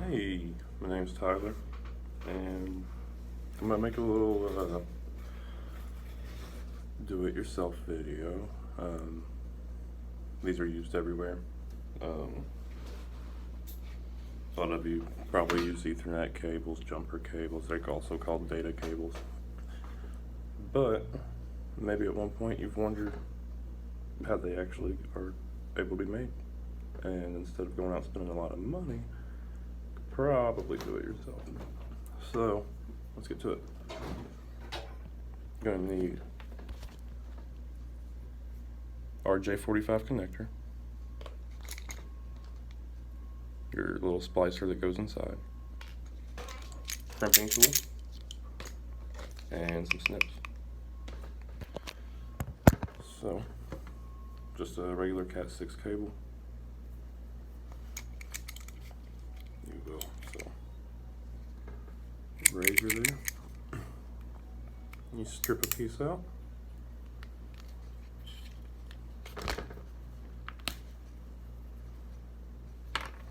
Hey, my name's Tyler, and I'm gonna make a little do-it-yourself video. These are used everywhere. A lot of you probably use Ethernet cables, jumper cables. They're also called data cables. But maybe at one point you've wondered how they actually are able to be made. And instead of going out and spending a lot of money, probably do it yourself. So let's get to it. You're gonna need RJ45 connector, your little splicer that goes inside, crimping tool, and some snips. So just a regular Cat-6 cable. Razor there. You strip a piece out.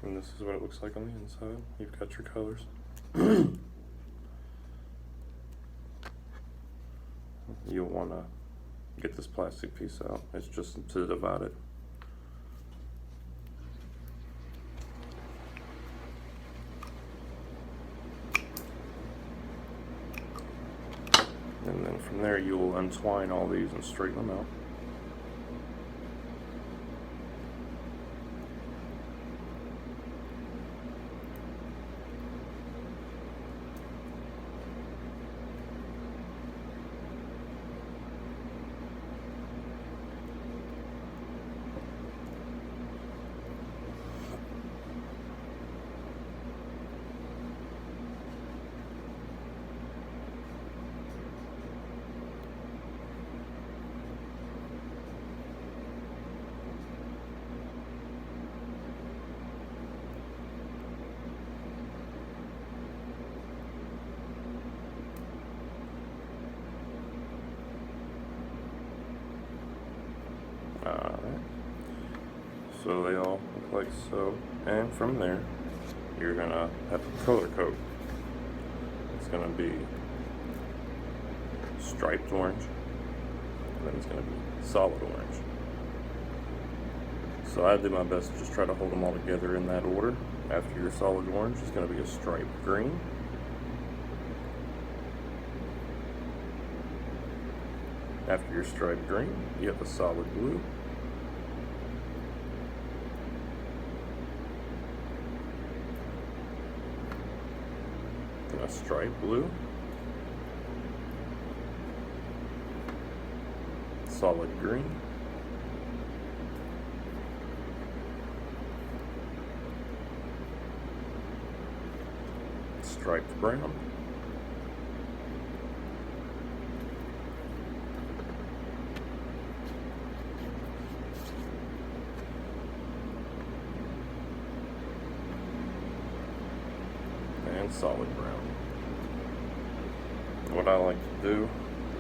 And this is what it looks like on the inside. You've got your colors. You'll want to get this plastic piece out. It's just to divide it. And then from there you'll untwine all these and straighten them out. Alright, so they all look like so, and from there you're gonna have to color code. It's gonna be striped orange, and then it's gonna be solid orange. So I do my best to just try to hold them all together in that order. After your solid orange is gonna be a striped green. After your striped green, you have a solid blue. And a striped blue. Solid green. Striped brown. And solid brown. What I like to do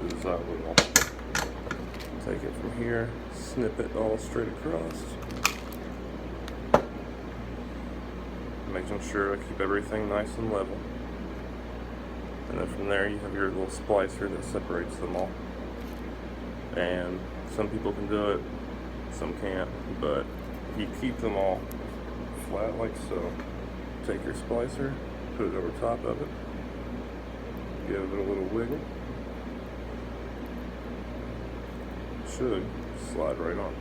is I will take it from here, snip it all straight across, making sure I keep everything nice and level. And then from there you have your little splicer that separates them all. And some people can do it, some can't, but if you keep them all flat like so, take your splicer, put it over top of it, give it a little wiggle. Should slide right on.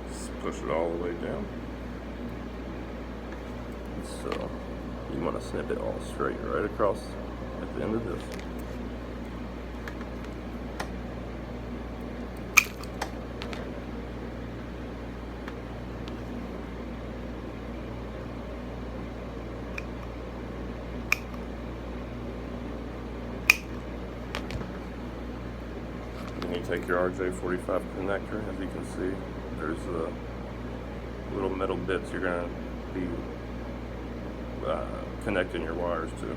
Just push it all the way down. So you want to snip it all straight right across at the end of this. Then you take your RJ45 connector. As you can see, there's little metal bits you're going to be connecting your wires to.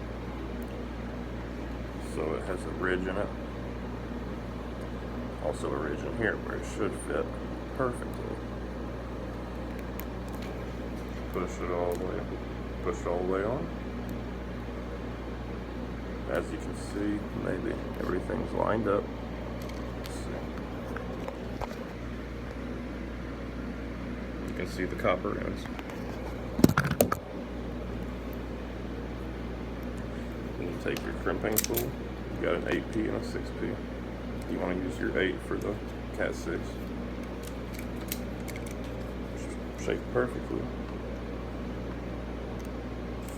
So it has a ridge in it. Also a ridge in here where it should fit perfectly. push it all the way on. As you can see, maybe everything's lined up. Let's see. You can see the copper ends. And you take your crimping tool. You got an 8P and a 6P. You want to use your 8 for the Cat-6. Shaped perfectly.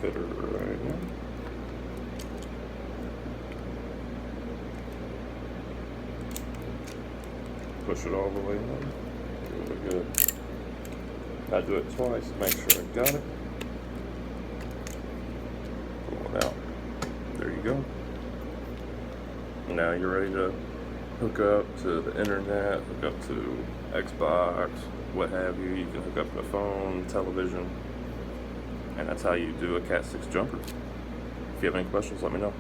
Fit her right in. Push it all the way in. Really good. I do it twice to make sure I got it. Pull it out. There you go. Now you're ready to hook up to the internet, hook up to Xbox, what have you. You can hook up to a phone, television, and that's how you do a Cat-6 jumper. If you have any questions, let me know.